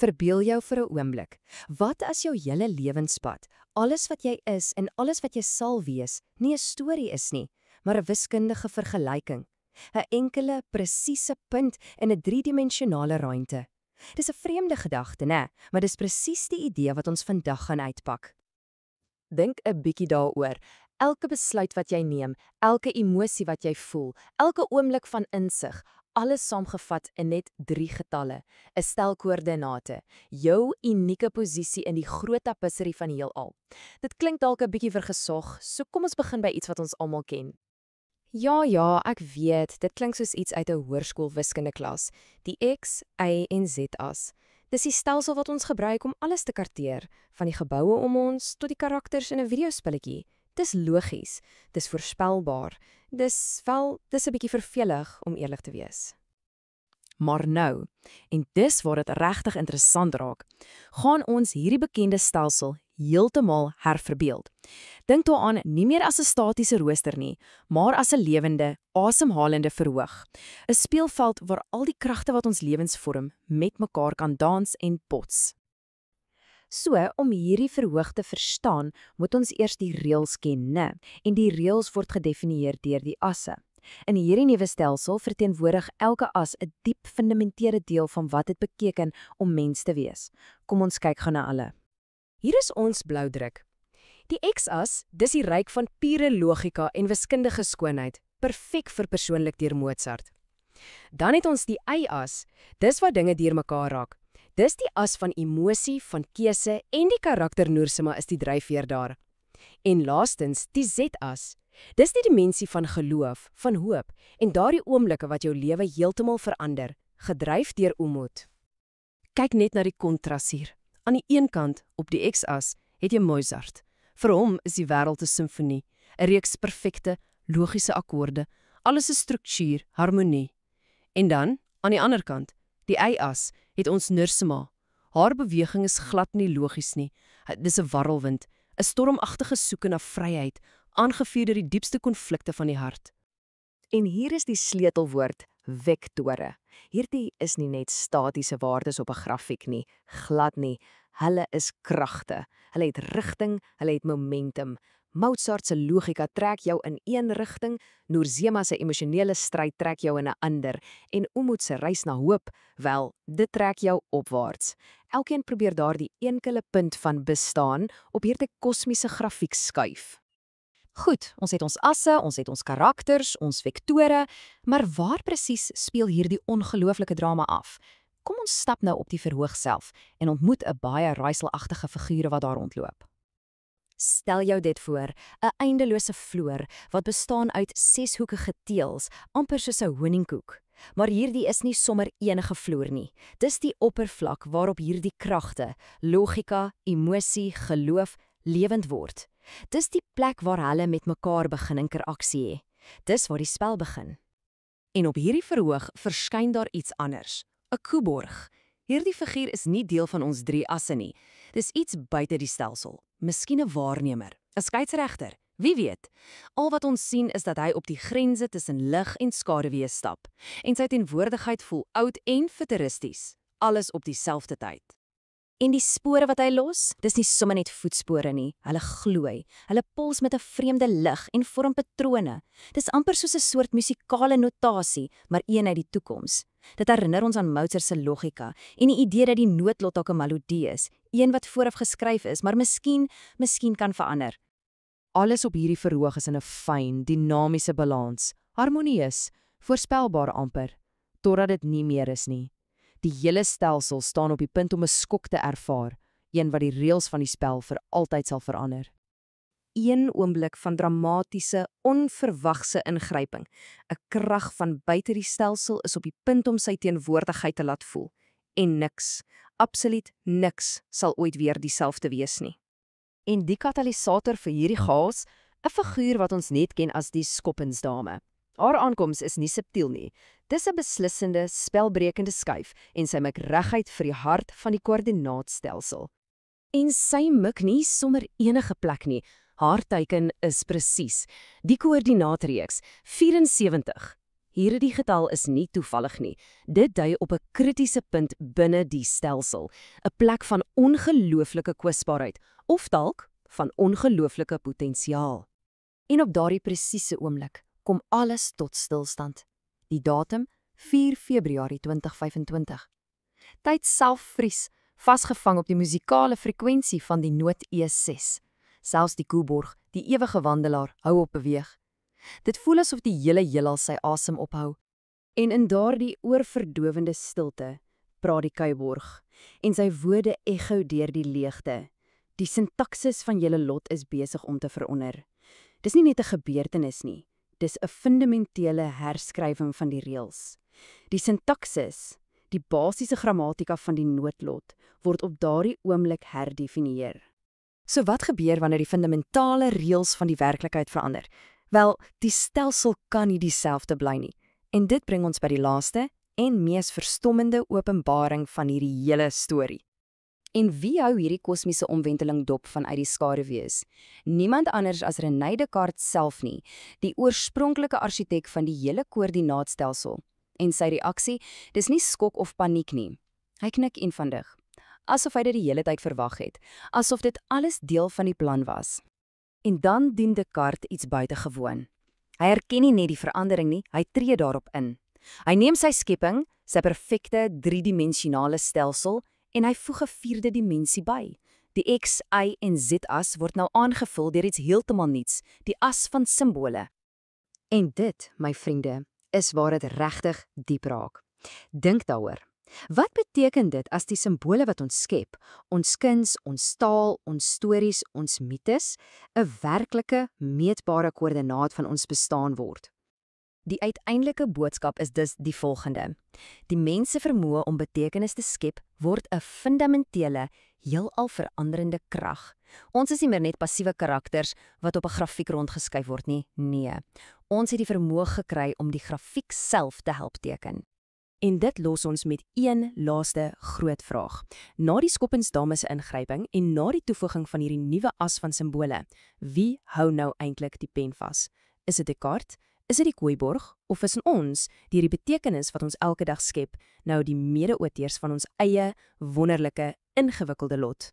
Verbeel jou vir 'n oomblik. Wat as jou hele lewenspad, alles wat jy is en alles wat jy sal wees, nie 'n storie is nie, maar 'n wiskundige vergelyking? 'n Enkele, presiese punt in 'n driedimensionale ruimte. Dis 'n vreemde gedagte, né? Maar dis presies die idee wat ons vandag gaan uitpak. Dink 'n bietjie daaroor. Elke besluit wat jy neem, elke emosie wat jy voel, elke oomblik van insig, alles saamgevat in net 3 getalle, 'n stel koördinate, jou unieke posisie in die groot tapisserie van die heelal. Dit klink dalk 'n bietjie vergesog, so kom ons begin by iets wat ons almal ken. Ja, ek weet, dit klink soos iets uit 'n hoërskool wiskundeklas, die X, Y en Z-as. Dis die stelsel wat ons gebruik om alles te karteer, van die geboue om ons tot die karakters in 'n videospelletjie. Dis logies, dis voorspelbaar, dis 'n bietjie vervelig om eerlik te wees. Maar nou, en dis waar dit regtig interessant raak, gaan ons hierdie bekende stelsel heeltemal herverbeeld. Dink daaraan nie meer as 'n statiese rooster nie, maar as 'n lewende, asemhalende verhoog. 'n Speelveld waar al die kragte wat ons lewens vorm, met mekaar kan dans en bots. So, om hierdie verhoog te verstaan, moet ons eers die reëls ken, né? En die reëls word gedefinieer deur die asse. In hierdie nuwe stelsel verteenwoordig elke as 'n diep fundamentele deel van wat dit beteken om mens te wees. Kom ons kyk gou na alle. Hier is ons bloudruk. Die X-as, dis die ryk van pure logika en wiskundige skoonheid, perfek vir persoonlik deur Mozart. Dan het ons die Y-as, dis wat dinge deurmekaar raak. Dis die as van emosie, van keuse en die karakter Noersema is die dryfveer daar. En laastens, die Z-as. Dis die dimensie van geloof, van hoop en daardie oomblikke wat jou lewe heeltemal verander, gedryf deur omoed. Kyk net na die kontras hier. Aan die een kant, op die X-as, het jy Mozart. Vir hom is die wêreld 'n simfonie, 'n reeks perfekte, logiese akkoorde, alles is struktuur, harmonie. En dan, aan die ander kant, die Y-as, het ons Noersema. Haar beweging is glad nie logies nie. Dis 'n warrelwind, 'n stormagtige soeke na vryheid, aangevuur deur die diepste konflikte van die hart. En hier is die sleutelwoord, vektore. Hierdie is nie net statiese waardes op 'n grafiek nie, glad nie. Hulle is kragte. Hulle het rigting, hulle het momentum. Mozart se logika trek jou in een rigting, Noersema se emosionele stryd trek jou in 'n ander, en Omoed se reis na hoop, wel, dit trek jou opwaarts. Elkeen probeer daardie enkele punt van bestaan op hierdie kosmiese grafiek skuif. Goed, ons het ons asse, ons het ons karakters, ons vektore, maar waar presies speel hierdie ongelooflike drama af? Kom ons stap nou op die verhoog self en ontmoet 'n baie raaiselagtige figure wat daar rondloop. Stel jou dit voor, 'n eindelose vloer wat bestaan uit 6-hoekige teëls, amper soos 'n honingkoek. Maar hierdie is nie sommer enige vloer nie. Dis die oppervlak waarop hierdie kragte, logika, emosie, geloof lewend word. Dis die plek waar hulle met mekaar begin interaksie hê. Dis waar die spel begin. En op hierdie verhoog verskyn daar iets anders, 'n koeborg. Hierdie figuur is nie deel van ons 3 asse nie. Dis iets buite die stelsel, miskien 'n waarnemer, 'n skeieregter, wie weet. Al wat ons sien is dat hy op die grense tussen lig en skaduwee stap, en sy teenwoordigheid voel oud en futuristies, alles op dieselfde tyd. En die spore wat hy los, dis nie sommer net voetspore nie, hulle gloei, hulle pols met 'n vreemde lig en vorm patrone. Dis amper soos 'n soort musikale notasie, maar een uit die toekoms. Dit herinner ons aan Mozart se logika en die idee dat die noodlot ook 'n melodie is, een wat vooraf geskryf is, maar miskien kan verander. Alles op hierdie verhoog is in 'n fyn, dinamiese balans, harmonieus, voorspelbaar amper, totdat dit nie meer is nie. Die hele stelsel staan op die punt om 'n skok te ervaar, een wat die reëls van die spel vir altyd sal verander. Een oomblik van dramatiese, onverwagse ingryping. 'n Krag van buite die stelsel is op die punt om sy teenwoordigheid te laat voel. En niks, absoluut niks, sal ooit weer dieselfde wees nie. En die katalisator vir hierdie chaos, 'n figuur wat ons net ken as die Skoppensdame. Haar aankoms is nie subtiel nie. Dis 'n beslissende, spelbrekende skuif en sy mik reguit vir die hart van die koördinaatstelsel. En sy mik nie sommer enige plek nie. Haar teiken is presies die koördinaatreeks 74. Hierdie getal is nie toevallig nie. Dit dui op 'n kritiese punt binne die stelsel, 'n plek van ongelooflike kwesbaarheid of dalk van ongelooflike potensiaal. En op daardie presiese oomblik kom alles tot stilstand. Die datum 4 Februarie 2025. Tyd self vries, vasgevang op die musikale frekwensie van die noot E6. Selfs die Koeborg, die ewige wandelaar, hou op beweeg. Dit voel asof die hele heelal sy asem ophou. En in daardie oorverdowende stilte praat die Kuiborg en sy woorde ekho deur die leegte. Die sintaksis van julle lot is besig om te veronder. Dis nie net 'n gebeurtenis nie, dis 'n fundamentele herskrywing van die reëls. Die sintaksis, die basiese grammatika van die noodlot, word op daardie oomblik herdefinieer. So wat gebeur wanneer die fundamentale reëls van die werklikheid verander? Wel, die stelsel kan nie dieselfde bly nie. En dit bring ons by die laaste en mees verstommende openbaring van hierdie hele storie. En wie hou hierdie kosmiese omwenteling dop vanuit die skaduwees? Niemand anders as René Descartes self nie, die oorspronklike argitek van die hele koördinaatstelsel. En sy reaksie, dis nie skok of paniek nie. Hy knik eenvoudig, asof hy dit die hele tyd verwag het, asof dit alles deel van die plan was. En dan dien Descartes iets buitengewoon. Hy herken nie net die verandering nie, hy tree daarop in. Hy neem sy skepping, sy perfekte driedimensionale stelsel, en hy voeg 'n vierde dimensie by. Die X, Y en Z-as word nou aangevul deur iets heeltemal nuuts, die as van simbole. En dit, my vriende, is waar dit regtig diep raak. Dink daaroor. Wat beteken dit as die simbole wat ons skep, ons kuns, ons taal, ons stories, ons mites, 'n werklike, meetbare koördinaat van ons bestaan word? Die uiteindelike boodskap is dus die volgende. Die mens se vermoë om betekenis te skep word 'n fundamentele, heelal veranderende krag. Ons is nie meer net passiewe karakters wat op 'n grafiek rondgeskuif word nie. Nee. Ons het die vermoë gekry om die grafiek self te help teken. En dit los ons met een laaste groot vraag. Na die skoppingsdame se ingryping en na die toevoeging van hierdie nuwe as van simbole, wie hou nou eintlik die pen vas? Is dit Descartes? Is dit die Koeborg, of is ons, deur die betekenis wat ons elke dag skep, nou die mede-auteurs van ons eie wonderlike, ingewikkelde lot?